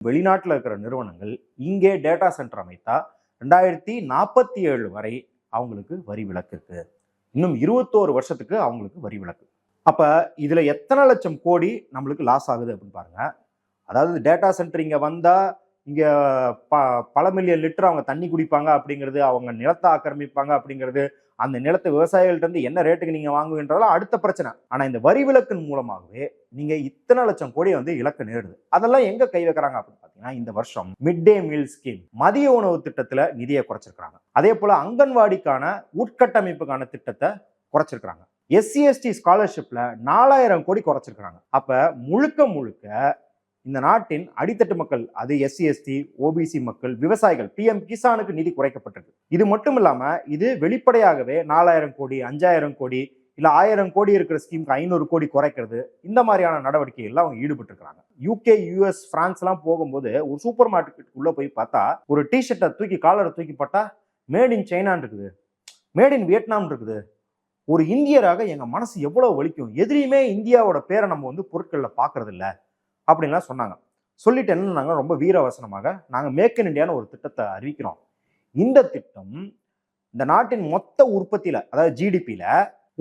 வெளிநாட்டில் இருக்கிற நிறுவனங்கள் இங்கே டேட்டா சென்டர் அமைத்தா 2047 வரை அவங்களுக்கு வரி விலக்கு இருக்கு. இன்னும் 21 வருஷத்துக்கு அவங்களுக்கு வரி விலக்கு. அப்ப இதுல எத்தனை லட்சம் கோடி நம்மளுக்கு லாஸ் ஆகுது அப்படின்னு பாருங்க. அதாவது டேட்டா சென்டர் இங்க வந்தா இங்க பல மில்லியன் லிட்டர் அவங்க தண்ணி குடிப்பாங்க அப்படிங்கிறது, அவங்க நிலத்தை ஆக்கிரமிப்பாங்க அப்படிங்கிறது, அந்த நிலத்தை விவசாயிகள்ட்ட இருந்து என்ன ரேட்டுக்கு நீங்க வாங்குவீன்றதெல்லாம் அடுத்த பிரச்சனை. ஆனா இந்த வரி விலக்கின் மூலமாகவே நீங்க இத்தனை லட்சம் கோடி இழக்க நேருது. அதெல்லாம் எங்க கை வைக்கிறாங்க அப்படின்னு பாத்தீங்கன்னா, இந்த வருஷம் மிட் டே மீல் ஸ்கீம், மதிய உணவு திட்டத்துல நிதியை குறைச்சிருக்காங்க. அதே போல அங்கன்வாடிக்கான உட்கட்டமைப்புக்கான திட்டத்தை குறைச்சிருக்காங்க. SC ST ஸ்காலர்ஷிப்ல 4000 கோடி குறைச்சிருக்காங்க. அப்ப முழுக்க முழுக்க இந்த நாட்டின் அடித்தட்டு மக்கள், அது SC ST OBC மக்கள், விவசாயிகள், PM கிசானுக்கு நிதி குறைக்கப்பட்டிருக்கு. இது மட்டும் இல்லாம இது வெளிப்படையாகவே 4000 கோடி 5000 கோடி இல்ல 1000 கோடி இருக்கிற ஸ்கீமுக்கு 500 கோடி குறைக்கிறது, இந்த மாதிரியான நடவடிக்கைகள்ல அவங்க ஈடுபட்டு இருக்காங்க. UK US பிரான்ஸ் எல்லாம் போகும்போது ஒரு சூப்பர் மார்க்கெட் உள்ள போய் பார்த்தா ஒரு டிஷர்ட்டை தூக்கி காலரை தூக்கி பார்த்தா மேட் இன் சைனான்னு இருக்குது, மேட் இன் வியட்நாம் இருக்குது. ஒரு இந்தியராக எங்க மனசு எவ்வளவு வலிக்கும். எதிரியுமே இந்தியாவோட பேரை நம்ம பொருட்கள்ல பாக்குறது இல்ல அப்படின்லாம் சொன்னாங்க. சொல்லிட்டு என்ன ரொம்ப வீரவசனமாக நாங்க மேக் இன் இந்தியான்னு ஒரு திட்டத்தை அறிவிக்கிறோம். இந்த திட்டம் இந்த நாட்டின் மொத்த உற்பத்தியில, அதாவது GDPல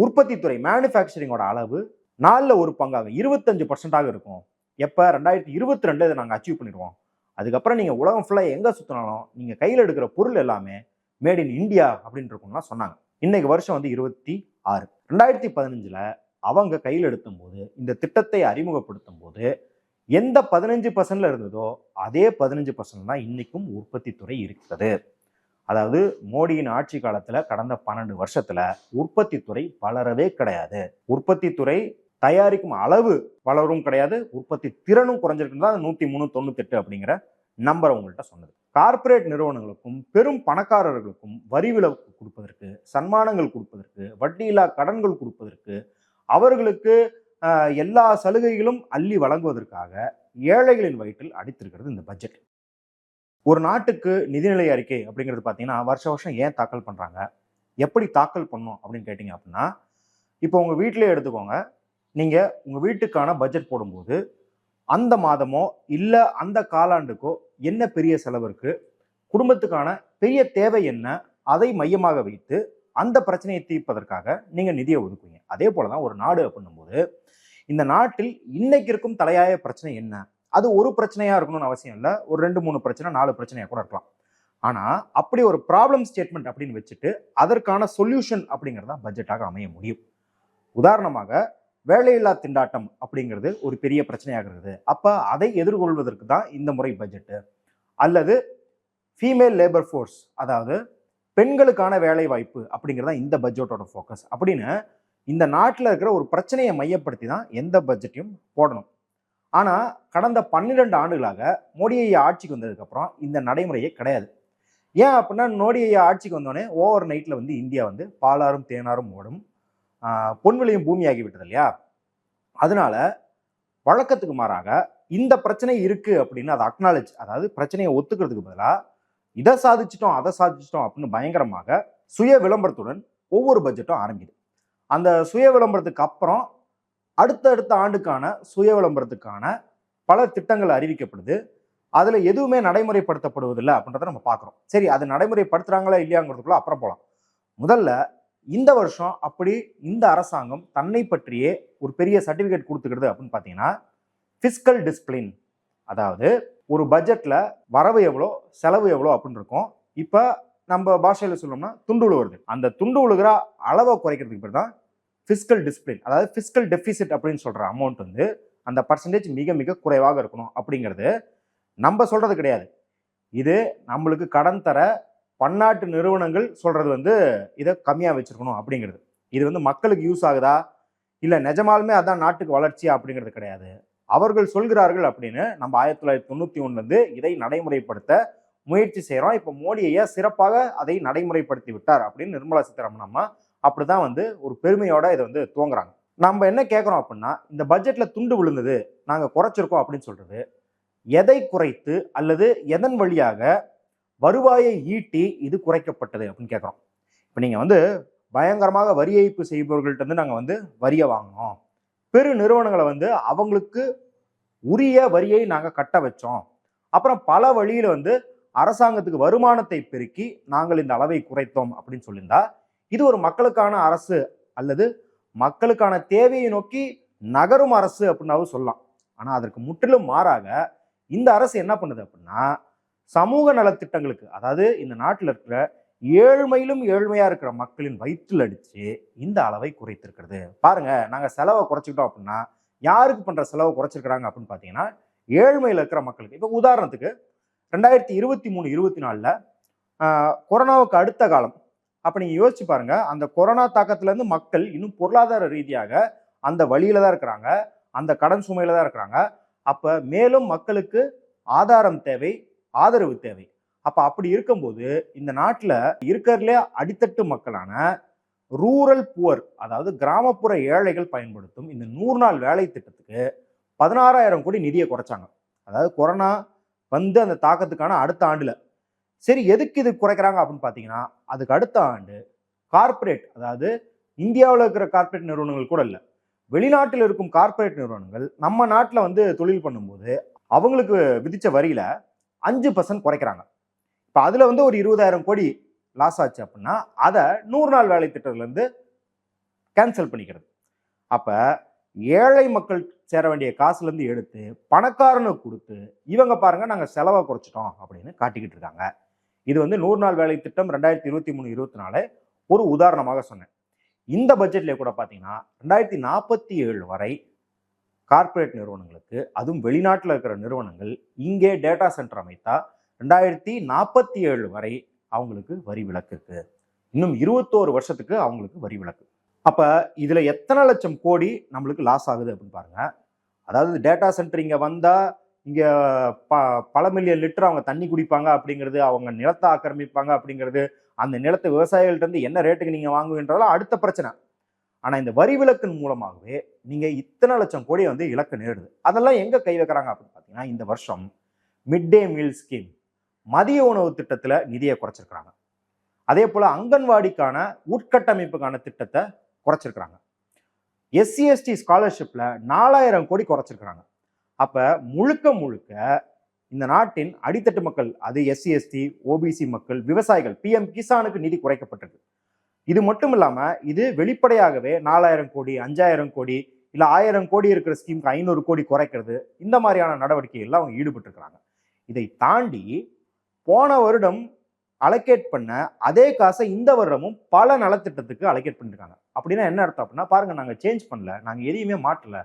உற்பத்தி துறை மேனுஃபேக்சரிங்கோட அளவு 4ல் 1 பங்காக 25% இருக்கும். எப்ப 2022 இதை நாங்க அச்சீவ் பண்ணிடுவோம். அதுக்கப்புறம் நீங்க உலகம் ஃபுல்லா எங்க சுத்தினாலும் நீங்க கையில எடுக்கிற பொருள் எல்லாமே மேட் இன் இந்தியா அப்படின்னு இருக்கும்லாம் சொன்னாங்க. இன்னைக்கு வருஷம் 26. 2015ல அவங்க கையில் எடுத்தும் போது, இந்த திட்டத்தை அறிமுகப்படுத்தும் போது எந்த 15% இருந்ததோ அதே 15% தான் இன்னைக்கும் உற்பத்தி துறை இருக்கிறது. அதாவது மோடியின் ஆட்சி காலத்துல கடந்த 12 வருஷத்துல உற்பத்தி துறை வளரவே கிடையாது. உற்பத்தி துறை தயாரிக்கும் அளவு வளரும் கிடையாது, உற்பத்தி திறனும் குறைஞ்சிருக்குன்னு தான் 103.98 அப்படிங்கிற நம்பர் உங்கள்கிட்ட சொன்னது. கார்ப்பரேட் நிறுவனங்களுக்கும் பெரும் பணக்காரர்களுக்கும் வரி விலக்கு கொடுப்பதற்கு, சன்மானங்கள் கொடுப்பதற்கு, வட்டியில்லா கடன்கள் கொடுப்பதற்கு, அவர்களுக்கு எல்லா சலுகைகளும் அள்ளி வழங்குவதற்காக ஏழைகளின் வயிற்றில் அடித்திருக்கிறது இந்த பட்ஜெட். ஒரு நாட்டுக்கு நிதிநிலை அறிக்கை அப்படிங்கிறது பார்த்தீங்கன்னா வருஷம் ஏன் தாக்கல் பண்றாங்க, எப்படி தாக்கல் பண்ணும் அப்படின்னு கேட்டீங்க அப்படின்னா, இப்போ உங்க வீட்டிலே எடுத்துக்கோங்க. நீங்க உங்க வீட்டுக்கான பட்ஜெட் போடும்போது அந்த மாதமோ இல்ல அந்த காலாண்டுக்கோ என்ன பெரிய செலவு இருக்கு, குடும்பத்துக்கான பெரிய தேவை என்ன, அதை மையமாக வைத்து அந்த பிரச்சனையை தீர்ப்பதற்காக நீங்க நிதியை ஒதுக்குவீங்க. அதே போலதான் ஒரு நாடு அப்படின்னும் போது, இந்த நாட்டில் இன்னைக்கு இருக்கும் தலையாய பிரச்சனை என்ன, அது ஒரு பிரச்சனையா இருக்கணும்னு அவசியம் இல்லை, ஒரு 2-3 பிரச்சனை 4 பிரச்சனையா கூட இருக்கலாம். ஆனா அப்படி ஒரு ப்ராப்ளம் ஸ்டேட்மெண்ட் அப்படின்னு வச்சுட்டு அதற்கான சொல்யூஷன் அப்படிங்கிறதா பட்ஜெட்டாக அமைய முடியும். உதாரணமாக வேலையில்லா திண்டாட்டம் அப்படிங்கிறது ஒரு பெரிய பிரச்சனையாக இருக்குது. அப்ப அதை எதிர்கொள்வதற்கு தான் இந்த முறை பட்ஜெட்டு. அல்லது ஃபீமேல் லேபர் ஃபோர்ஸ், அதாவது பெண்களுக்கான வேலை வாய்ப்பு அப்படிங்கிறதா இந்த பட்ஜெட்டோட ஃபோக்கஸ் அப்படின்னு இந்த நாட்டில் இருக்கிற ஒரு பிரச்சனையை மையப்படுத்தி தான் எந்த பட்ஜெட்டையும் போடணும். ஆனா கடந்த 12 ஆண்டுகளாக மோடி ஐயா ஆட்சிக்கு வந்ததுக்கு அப்புறம் இந்த நடைமுறையே கிடையாது. ஏன் அப்படின்னா, மோடி ஐயா ஆட்சிக்கு வந்தோடனே ஓவர் நைட்ல இந்தியா பாலாரும் தேனாரும் ஓடும், பொன்விளையும் பூமியாகி விட்டது இல்லையா. அதனால வழக்கத்துக்கு மாறாக இந்த பிரச்சனை இருக்கு அப்படின்னு அதை அக்னாலேஜ், அதாவது பிரச்சனையை ஒத்துக்கிறதுக்கு பதிலாக இதை சாதிச்சிட்டோம் அதை சாதிச்சிட்டோம் அப்படின்னு பயங்கரமாக சுய விளம்பரத்துடன் ஒவ்வொரு பட்ஜெட்டும் ஆரம்பிக்குது. அந்த சுய விளம்பரத்துக்கு அப்புறம் அடுத்தடுத்த ஆண்டுக்கான சுய விளம்பரத்துக்கான பல திட்டங்கள் அறிவிக்கப்படுது. அதுல எதுவுமே நடைமுறைப்படுத்தப்படுவதில்லை அப்படின்றத நம்ம பார்க்குறோம். சரி, அது நடைமுறைப்படுத்துறாங்களா இல்லையாங்கிறதுக்குள்ள அப்புறம் போகலாம். முதல்ல இந்த வருஷம் அப்படி இந்த அரசாங்கம் தன்னை பற்றியே ஒரு பெரிய சர்டிபிகேட் கொடுத்துக்கிறது அப்படின்னு பார்த்தீங்கன்னா, ஃபிஸ்கல் டிசிப்ளின். அதாவது ஒரு பட்ஜெட்ல வரவு எவ்வளோ செலவு எவ்வளோ அப்படின்னு இருக்கும். இப்போ நம்ம பாஷையில சொல்லணும்னா துண்டு உழுவுறது. அந்த துண்டு உழுகிற அளவை குறைக்கிறதுக்கு பேர் தான் ஃபிஸ்கல் டிசிப்ளின். அதாவது ஃபிஸ்கல் டெபிசிட் அப்படின்னு சொல்ற அமௌண்ட் அந்த பர்சன்டேஜ் மிக மிக குறைவாக இருக்கணும் அப்படிங்கிறது நம்ம சொல்றது கிடையாது. இது நம்மளுக்கு கடன் தர பன்னாட்டு நிறுவனங்கள் சொல்றது இதை கம்மியா வச்சிருக்கணும் அப்படிங்கிறது. இது மக்களுக்கு யூஸ் ஆகுதா இல்ல நிஜமாலுமே அதான் நாட்டுக்கு வளர்ச்சியா அப்படிங்கிறது கிடையாது. அவர்கள் சொல்கிறார்கள் அப்படின்னு நம்ம 1991 இதை நடைமுறைப்படுத்த முயற்சி செய்யறோம். இப்ப மோடி ஐயா சிறப்பாக அதை நடைமுறைப்படுத்தி விட்டார் அப்படின்னு நிர்மலா சீதாராமன் அம்மா அப்படிதான் ஒரு பெருமையோட இதை துவங்குறாங்க. நம்ம என்ன கேட்கிறோம் அப்படின்னா, இந்த பட்ஜெட்ல துண்டு விழுந்தது நாங்க குறைச்சிருக்கோம் அப்படின்னு சொல்றது எதை குறைத்து அல்லது எதன் வழியாக வருவாயை ஈட்டி இது குறைக்கப்பட்டது அப்படின்னு கேட்குறோம். இப்போ நீங்கள் பயங்கரமாக வரி ஏய்ப்பு செய்பவர்கள்ட்ட நாங்கள் வரியை வாங்கினோம், பெரு நிறுவனங்களை அவங்களுக்கு உரிய வரியை நாங்கள் கட்ட வச்சோம், அப்புறம் பல வழியில வந்து அரசாங்கத்துக்கு வருமானத்தை பெருக்கி நாங்கள் இந்த அளவை குறைத்தோம் அப்படின்னு சொல்லியிருந்தா இது ஒரு மக்களுக்கான அரசு அல்லது மக்களுக்கான தேவையை நோக்கி நகரும் அரசு அப்படின்னாவும் சொல்லலாம். ஆனா அதற்கு முற்றிலும் மாறாக இந்த அரசு என்ன பண்ணுது அப்படின்னா சமூக நலத்திட்டங்களுக்கு, அதாவது இந்த நாட்டில் இருக்கிற ஏழ்மையிலும் ஏழ்மையா இருக்கிற மக்களின் வயிற்றில் அடிச்சு இந்த அளவை குறைத்திருக்கிறது. பாருங்க, நாங்க செலவை குறைச்சிக்கிட்டோம் அப்படின்னா யாருக்கு பண்ற செலவை குறைச்சிருக்கிறாங்க அப்படின்னு பாத்தீங்கன்னா ஏழ்மையில இருக்கிற மக்களுக்கு. இப்ப உதாரணத்துக்கு 2023-24 கொரோனாவுக்கு அடுத்த காலம் அப்ப நீங்க யோசிச்சு பாருங்க, அந்த கொரோனா தாக்கத்துல இருந்து மக்கள் இன்னும் பொருளாதார ரீதியாக அந்த வழியில தான் இருக்கிறாங்க, அந்த கடன் சுமையில தான் இருக்கிறாங்க. அப்ப மேலும் மக்களுக்கு ஆதாரம் தேவை, ஆதரவு தேவை. அப்ப அப்படி இருக்கும்போது இந்த நாட்டுல இருக்கிறதுலே அடித்தட்டு மக்களான ரூரல் புவர், அதாவது கிராமப்புற ஏழைகள் பயன்படுத்தும் இந்த 100 நாள் வேலை திட்டத்துக்கு 16,000 கோடி நிதியை குறைச்சாங்க. அதாவது கொரோனா வந்து அந்த தாக்கத்துக்கான அடுத்த ஆண்டுல. சரி, எதுக்கு இது குறைக்கிறாங்க அப்படின்னு பாத்தீங்கன்னா அதுக்கு அடுத்த ஆண்டு கார்ப்பரேட், அதாவது இந்தியாவில் இருக்கிற கார்ப்பரேட் நிறுவனங்கள் கூட இல்லை, வெளிநாட்டில் இருக்கும் கார்ப்பரேட் நிறுவனங்கள் நம்ம நாட்டில் வந்து தொழில் பண்ணும்போது அவங்களுக்கு விதிச்ச வரியில 5% குறைக்கிறாங்க. இப்போ அதுல வந்து ஒரு 20,000 கோடி லாஸ் ஆச்சு அப்படின்னா அதை 100 நாள் வேலை திட்டத்துல இருந்து கேன்சல் பண்ணிக்கிறது. அப்ப ஏழை மக்கள் சேர வேண்டிய காசுல இருந்து எடுத்து பணக்காரனுக்கு கொடுத்து இவங்க பாருங்க நாங்க செலவை குறைச்சிட்டோம் அப்படின்னு காட்டிக்கிட்டு இருக்காங்க. இது வந்து 100 நாள் வேலை திட்டம் 2023-24 ஒரு உதாரணமாக சொன்னேன். இந்த பட்ஜெட்ல கூட பாத்தீங்கன்னா 2047 வரை கார்ப்பரேட் நிறுவனங்களுக்கு, அதுவும் வெளிநாட்டில் இருக்கிற நிறுவனங்கள் இங்கே டேட்டா சென்டர் அமைத்தா 2047 வரை அவங்களுக்கு வரி விலக்கு இருக்கு. இன்னும் 21 வருஷத்துக்கு அவங்களுக்கு வரி விலக்கு. அப்ப இதுல எத்தனை லட்சம் கோடி நம்மளுக்கு லாஸ் ஆகுது அப்படின்னு பாருங்க. அதாவது டேட்டா சென்டர் இங்க வந்தா இங்க பல மில்லியன் லிட்டர் அவங்க தண்ணி குடிப்பாங்க அப்படிங்கிறது, அவங்க நிலத்தை ஆக்கிரமிப்பாங்க அப்படிங்கிறது, அந்த நிலத்தை விவசாயிகள்ட்ட இருந்து என்ன ரேட்டுக்கு நீங்க வாங்குவீன்றதெல்லாம் அடுத்த பிரச்சனை. ஆனா இந்த வரி விலக்கின் மூலமாகவே நீங்க இத்தனை லட்சம் கோடி வந்து இலக்கு நேருது. அதெல்லாம் எங்க கை வைக்கிறாங்க அப்படின்னு பாத்தீங்கன்னா இந்த வருஷம் மிட் டே மீல் ஸ்கீம், மதிய உணவு திட்டத்துல நிதியை குறைச்சிருக்கிறாங்க. அதே போல அங்கன்வாடிக்கான உட்கட்டமைப்புக்கான திட்டத்தை குறைச்சிருக்கிறாங்க. எஸ்சி எஸ்டி ஸ்காலர்ஷிப்ல 4,000 கோடி குறைச்சிருக்கிறாங்க. அப்ப முழுக்க முழுக்க இந்த நாட்டின் அடித்தட்டு மக்கள், அது எஸ்சி எஸ்டி, ஓபிசி மக்கள், விவசாயிகள், PM கிசானுக்கு நிதி குறைக்கப்பட்டிருக்கு. இது மட்டும் இல்லாம இது வெளிப்படையாகவே 4,000 கோடி, 5,000 கோடி, இல்ல 1,000 கோடி இருக்கிற ஸ்கீமுக்கு 500 கோடி குறைக்கிறது, இந்த மாதிரியான நடவடிக்கைகள்ல அவங்க ஈடுபட்டு இருக்கிறாங்க. இதை தாண்டி போன வருடம் அலோகேட் பண்ண அதே காசை இந்த வருடமும் பல நலத்திட்டத்துக்கு அலோகேட் பண்ணிருக்காங்க. அப்படின்னா என்ன அர்த்தம் அப்படின்னா, பாருங்க நாங்க சேஞ்ச் பண்ணல, நாங்க எதையுமே மாட்டல,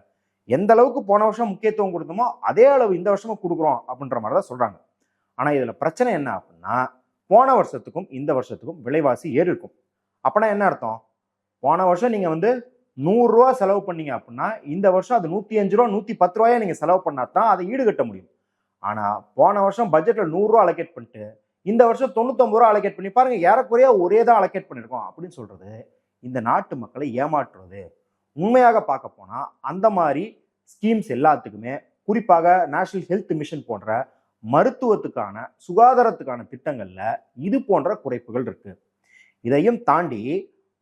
எந்த அளவுக்கு போன வருஷம் முக்கியத்துவம் கொடுத்தோமோ அதே அளவு இந்த வருஷமும் கொடுக்குறோம் அப்படின்ற மாதிரி தான் சொல்றாங்க. ஆனா இதுல பிரச்சனை என்ன அப்படின்னா, போன வருஷத்துக்கும் இந்த வருஷத்துக்கும் விலைவாசி ஏறி இருக்கும். அப்படின்னா என்ன அர்த்தம், போன வருஷம் நீங்க வந்து 100 ரூபா செலவு பண்ணீங்க அப்படின்னா இந்த வருஷம் அது 105 ரூபா 110 ரூபாயா நீங்க செலவு பண்ணா தான் அதை ஈடுகட்ட முடியும். ஆனா போன வருஷம் பட்ஜெட்ல 100 ரூபா அலோகேட் பண்ணிட்டு இந்த வருஷம் 99 ரூபா அலோகேட் பண்ணி பாருங்க, ஏறக்குறைய ஒரே தான் அலோகேட் பண்ணிருக்கோம் அப்படின்னு சொல்றது இந்த நாட்டு மக்களை ஏமாற்றுறது. உண்மையாக பார்க்க போனா அந்த மாதிரி ஸ்கீம்ஸ் எல்லாத்துக்குமே, குறிப்பாக நேஷனல் ஹெல்த் மிஷன் போன்ற மருத்துவத்துக்கான சுகாதாரத்துக்கான திட்டங்கள்ல இது போன்ற குறைப்புகள் இருக்கு. இதையும் தாண்டி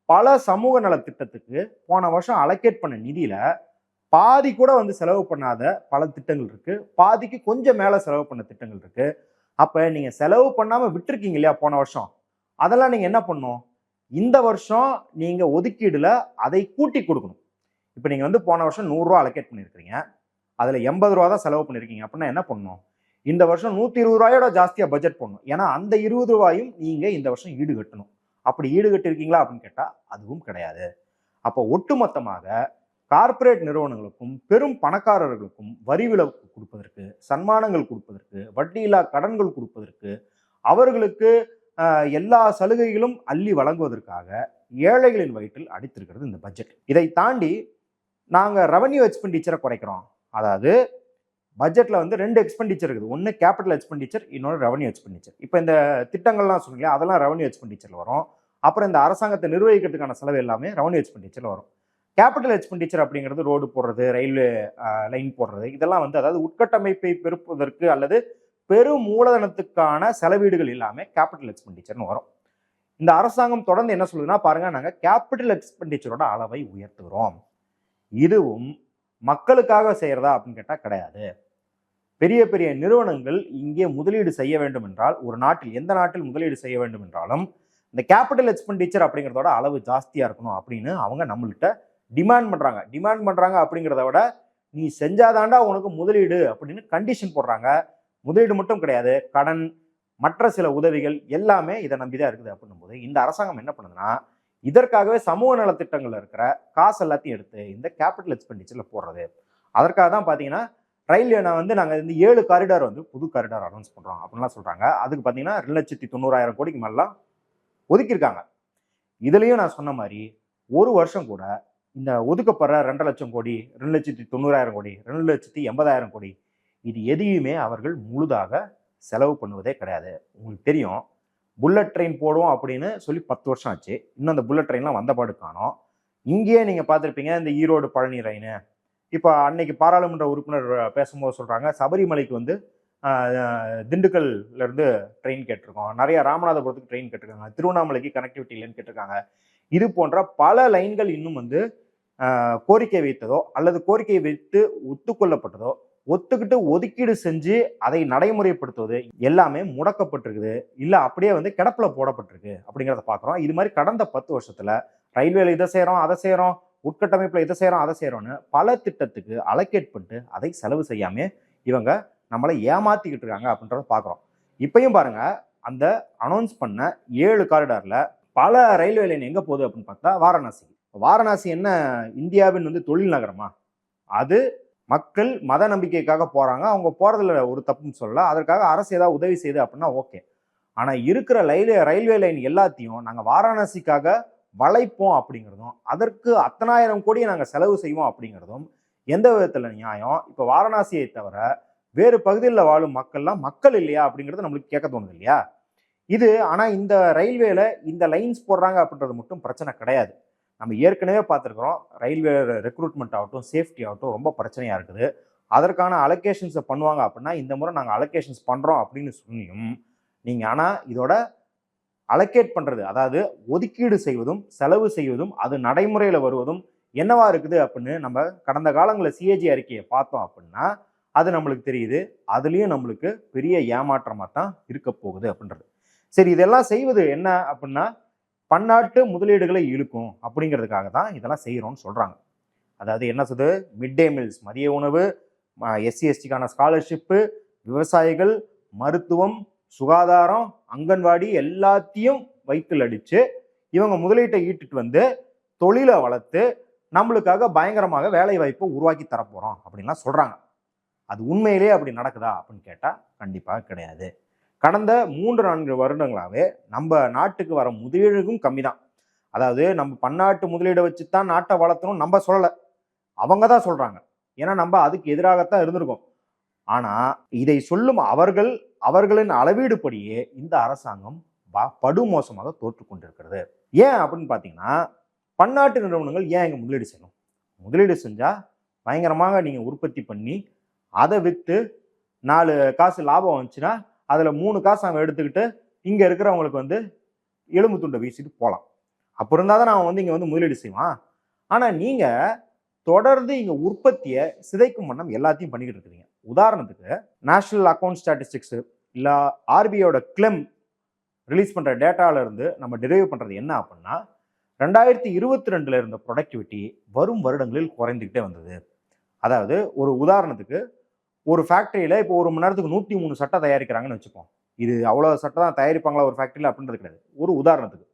பல சமூக நல திட்டத்துக்கு போன வருஷம் அலோகேட் பண்ண நிதியில பாதி கூட வந்து செலவு பண்ணாத பல திட்டங்கள் இருக்கு, பாதிக்கு கொஞ்சம் மேல செலவு பண்ண திட்டங்கள் இருக்கு. அப்ப நீங்க செலவு பண்ணாம விட்டுருக்கீங்க இல்லையா போன வருஷம், அதெல்லாம் நீங்க என்ன பண்ணும், இந்த வருஷம் நீங்க ஒதுக்கீடுல அதை கூட்டி கொடுக்கணும். இப்ப நீங்க வந்து போன வருஷம் 100 ரூபா அலோகேட் பண்ணிருக்கீங்க, அதுல 80 ரூபா தான் செலவு பண்ணிருக்கீங்க அப்படின்னா என்ன பண்ணணும், இந்த வருஷம் 120 ரூபாயோட ஜாஸ்தியா பட்ஜெட் பண்ணணும். ஏன்னா அந்த 20 ரூபாயும் நீங்க இந்த வருஷம் ஈடு கட்டணும். அப்படி ஈடுகட்டு இருக்கீங்களா அப்படின்னு கேட்டா அதுவும் கிடையாது. அப்போ ஒட்டுமொத்தமாக கார்ப்பரேட் நிறுவனங்களுக்கும் பெரும் பணக்காரர்களுக்கும் வரி விலக்கு கொடுப்பதற்கு, சன்மானங்கள் கொடுப்பதற்கு, வட்டியில்லா கடன்கள் கொடுப்பதற்கு, அவர்களுக்கு எல்லா சலுகைகளும் அள்ளி வழங்குவதற்காக ஏழைகளின் வயிற்றில் அடித்திருக்கிறது இந்த பட்ஜெட். இதை தாண்டி நாங்க ரெவன்யூ எக்ஸ்பெண்டிச்சரை குறைக்கிறோம். அதாவது பட்ஜெட்ல வந்து 2 எக்ஸ்பெண்டிச்சர் இருக்குது, ஒன்று கேபிட்டல் எக்ஸ்பெண்டிச்சர், இன்னொன்று ரெவன்யூ எக்ஸ்பெண்டிச்சர். இப்போ இந்த திட்டங்கள்லாம் சொன்னீங்க, அதெல்லாம் ரெவன்யூ எக்ஸ்பெண்டிச்சர்ல வரும். அப்புறம் இந்த அரசாங்கத்தை நிர்வகிக்கிறதுக்கான செலவு எல்லாமே ரெவன்யூ எக்ஸ்பெண்டிச்சர்ல வரும். கேபிட்டல் எக்ஸ்பெண்டிச்சர் அப்படிங்கிறது ரோடு போடுறது, ரயில்வே லைன் போடுறது, இதெல்லாம் வந்து அதாவது உட்கட்டமைப்பை பெருப்பதற்கு அல்லது பெரும் மூலதனத்துக்கான செலவீடுகள் எல்லாமே கேபிட்டல் எக்ஸ்பெண்டிச்சர்னு வரும். இந்த அரசாங்கம் தொடர்ந்து என்ன சொல்லுதுன்னா, பாருங்க நாங்க கேபிட்டல் எக்ஸ்பெண்டிச்சரோட அளவை உயர்த்துகிறோம். இதுவும் மக்களுக்காக செய்யறதா அப்படின்னு கேட்டா கிடையாது. பெரிய பெரிய நிறுவனங்கள் இங்கே முதலீடு செய்ய வேண்டும் என்றால், ஒரு நாட்டில் எந்த நாட்டில் முதலீடு செய்ய வேண்டும் என்றாலும் இந்த கேபிட்டல் எக்ஸ்பெண்டிச்சர் அப்படிங்கிறதோட அளவு ஜாஸ்தியா இருக்கணும் அப்படின்னு அவங்க நம்மள்கிட்ட டிமாண்ட் பண்றாங்க அப்படிங்கிறத விட நீ செஞ்சாதாண்டா உனக்கு முதலீடு அப்படின்னு கண்டிஷன் போடுறாங்க. முதலீடு மட்டும் கிடையாது, கடன், மற்ற சில உதவிகள் எல்லாமே இதை நம்பிதான் இருக்குது. அப்படின்னும் போது இந்த அரசாங்கம் என்ன பண்ணுதுன்னா, இதற்காகவே சமூக நலத்திட்டங்கள்ல இருக்கிற காசு எல்லாத்தையும் எடுத்து இந்த கேபிட்டல் எக்ஸ்பெண்டிச்சர்ல போடுறது. அதற்காக தான் பாத்தீங்கன்னா ரயில்வே நாங்க இந்த 7 காரிடார் புது காரிடார் அனௌன்ஸ் பண்றோம் அப்படின்லாம் சொல்றாங்க. அதுக்கு பாத்தீங்கன்னா 2,90,000 கோடிக்கு மேலாம் ஒதுக்கியிருக்காங்க. இதுலயும் நான் சொன்ன மாதிரி ஒரு வருஷம் கூட இந்த ஒதுக்கப்படுற 2 லட்சம் கோடி, 2,90,000 கோடி, 2,80,000 கோடி இது எதையுமே அவர்கள் முழுதாக செலவு பண்ணுவதே கிடையாது. உங்களுக்கு தெரியும், புல்லட் ட்ரெயின் போடுவோம் அப்படின்னு சொல்லி 10 வருஷம் ஆச்சு. இன்னும் அந்த புல்லட் ட்ரெயின்லாம் வந்தபாடு காணோம். இங்கேயே நீங்க பார்த்துருப்பீங்க இந்த ஈரோடு பழனி ரயின். இப்போ அன்னைக்கு பாராளுமன்ற உறுப்பினர் பேசும்போது சொல்றாங்க, சபரிமலைக்கு திண்டுக்கல்ல இருந்து ட்ரெயின் கேட்டிருக்கோம், நிறைய ராமநாதபுரத்துக்கு ட்ரெயின் கேட்டிருக்காங்க, திருவண்ணாமலைக்கு கனெக்டிவிட்டி இல்லைன்னு கேட்டிருக்காங்க. இது போன்ற பல லைன்கள் இன்னும் கோரிக்கை வைத்ததோ அல்லது கோரிக்கை வைத்து ஒத்துக்கொள்ளப்பட்டதோ, ஒத்துக்கிட்டு ஒதுக்கீடு செஞ்சு அதை நடைமுறைப்படுத்துவது எல்லாமே முடக்கப்பட்டிருக்குது, இல்ல அப்படியே கிடப்புல போடப்பட்டிருக்கு அப்படிங்கிறத பாக்குறோம். இது மாதிரி கடந்த 10 வருஷத்துல ரயில்வேல இதை செய்யறோம், அதை செய்யறோம், உட்கட்டமைப்புல இதை செய்யறோம், அதை செய்யறோம்னு பல திட்டத்துக்கு அலோகேட் பண்ணிட்டு அதை செலவு செய்யாம இவங்க நம்மளை ஏமாத்திக்கிட்டு இருக்காங்க அப்படின்றத பாக்குறோம். இப்பயும் பாருங்க, அந்த அனௌன்ஸ் பண்ண 7 காரிடார்ல பல ரயில்வே லைன் எங்க போகுது அப்படின்னு பார்த்தா வாரணாசி. வாரணாசி என்ன இந்தியாவின் தொழில் நகரமா? அது மக்கள் மத நம்பிக்கைக்காக போறாங்க. அவங்க போறதுல ஒரு தப்புன்னு சொல்லல. அதற்காக அரசு ஏதாவது உதவி செய்யுது அப்படின்னா ஓகே. ஆனா இருக்கிற ரயில்வே லைன் எல்லாத்தையும் நாங்க வாரணாசிக்காக வளைப்போம் அப்படிங்கிறதும், அதற்கு 10,000 கோடியை நாங்க செலவு செய்வோம் அப்படிங்கிறதும் எந்த விதத்துல நியாயம்? இப்ப வாரணாசியை தவிர வேறு பகுதிகளில் வாழும் மக்கள் இல்லையா அப்படிங்கிறது நம்மளுக்கு கேட்க தோணுது இல்லையா? ஆனா இந்த ரயில்வேல இந்த லைன்ஸ் போடுறாங்க அப்படின்றது மட்டும் பிரச்சனை கிடையாது. நம்ம ஏற்கனவே பார்த்துருக்கிறோம், ரயில்வே ரெக்ரூட்மெண்ட் ஆகட்டும், சேஃப்டி ஆகட்டும் ரொம்ப பிரச்சனையா இருக்குது. அதற்கான அலோகேஷன்ஸை பண்ணுவாங்க அப்படின்னா, இந்த முறை நாங்கள் அலோகேஷன்ஸ் பண்றோம் அப்படின்னு சொல்லியும் நீங்க ஆனா இதோட அலோகேட் பண்றது, அதாவது ஒதுக்கீடு செய்வதும் செலவு செய்வதும் அது நடைமுறையில வருவதும் என்னவா இருக்குது அப்படின்னு நம்ம கடந்த காலங்களில் சிஏஜி அறிக்கையை பார்த்தோம் அப்படின்னா அது நம்மளுக்கு தெரியுது. அதுலயும் நம்மளுக்கு பெரிய ஏமாற்றமா தான் இருக்க போகுது அப்படின்றது. சரி, இதெல்லாம் செய்வது என்ன அப்படின்னா பன்னாட்டு முதலீடுகளை இழுக்கும் அப்படிங்கிறதுக்காக தான் இதெல்லாம் செய்யறோம்னு சொல்றாங்க. அதாவது என்ன சொல்லுது, மிட் டே மீல்ஸ், மதிய உணவு, எஸ்சி எஸ்டிக்கான ஸ்காலர்ஷிப்பு, விவசாயிகள், மருத்துவம், சுகாதாரம், அங்கன்வாடி எல்லாத்தையும் வயிற்றில் அடிச்சு இவங்க முதலீட்டை ஈட்டுட்டு தொழிலை வளர்த்து நம்மளுக்காக பயங்கரமாக வேலை வாய்ப்பை உருவாக்கி தரப்போறோம் அப்படின்லாம் சொல்றாங்க. அது உண்மையிலேயே அப்படி நடக்குதா அப்படின்னு கேட்டா கண்டிப்பாக கிடையாது. கடந்த 3-4 வருடங்களாவே நம்ம நாட்டுக்கு வர முதலீடுக்கும் கம்மி தான். அதாவது நம்ம பன்னாட்டு முதலீடை வச்சுதான் நாட்டை வளர்த்தணும் நம்ம சொல்லலை, அவங்க தான் சொல்றாங்க. ஏன்னா நம்ம அதுக்கு எதிராகத்தான் இருந்திருக்கோம். ஆனா இதை சொல்லும் அவர்களின் அளவீடுபடியே இந்த அரசாங்கம் படுமோசமாக தோற்று கொண்டிருக்கிறது. ஏன் அப்படின்னு பாத்தீங்கன்னா, பன்னாட்டு நிறுவனங்கள் ஏன் இங்க முதலீடு செய்யணும்? முதலீடு செஞ்சா பயங்கரமாக நீங்க உற்பத்தி பண்ணி அதை விற்று 4 காசு லாபம் வந்துச்சுன்னா அதுல 3 காசு அவன் எடுத்துக்கிட்டு இங்க இருக்கிறவங்களுக்கு எலும்பு துண்டை வீசிட்டு போகலாம். அப்போ இருந்தாதான் அவன் இங்க முதலீடு செய்வான். ஆனா நீங்க தொடர்ந்து இங்க உற்பத்தியை சிதைக்கும் வண்ணம் எல்லாத்தையும் பண்ணிக்கிட்டு இருக்கிறீங்க. உதாரணத்துக்கு நேஷனல் அக்கௌண்ட் ஸ்டாட்டிஸ்டிக்ஸ் இல்ல ஆர்பிஐயோட கிளெம் ரிலீஸ் பண்ற டேட்டால இருந்து நம்ம டெரைவ் பண்றது என்ன அப்படின்னா, 2022 இருந்த ப்ரொடக்டிவிட்டி வரும் வருடங்களில் குறைந்துகிட்டே வந்தது. அதாவது ஒரு உதாரணத்துக்கு, ஒரு ஃபேக்டரியில இப்போ ஒரு மணி நேரத்துக்கு 103 சட்டை தயாரிக்கிறாங்கன்னு வச்சுப்போம். இது அவ்வளவு சட்டை தான் தயாரிப்பாங்களா ஒரு ஃபேக்டரியில அப்படின்றது கிடையாது. ஒரு உதாரணத்துக்கு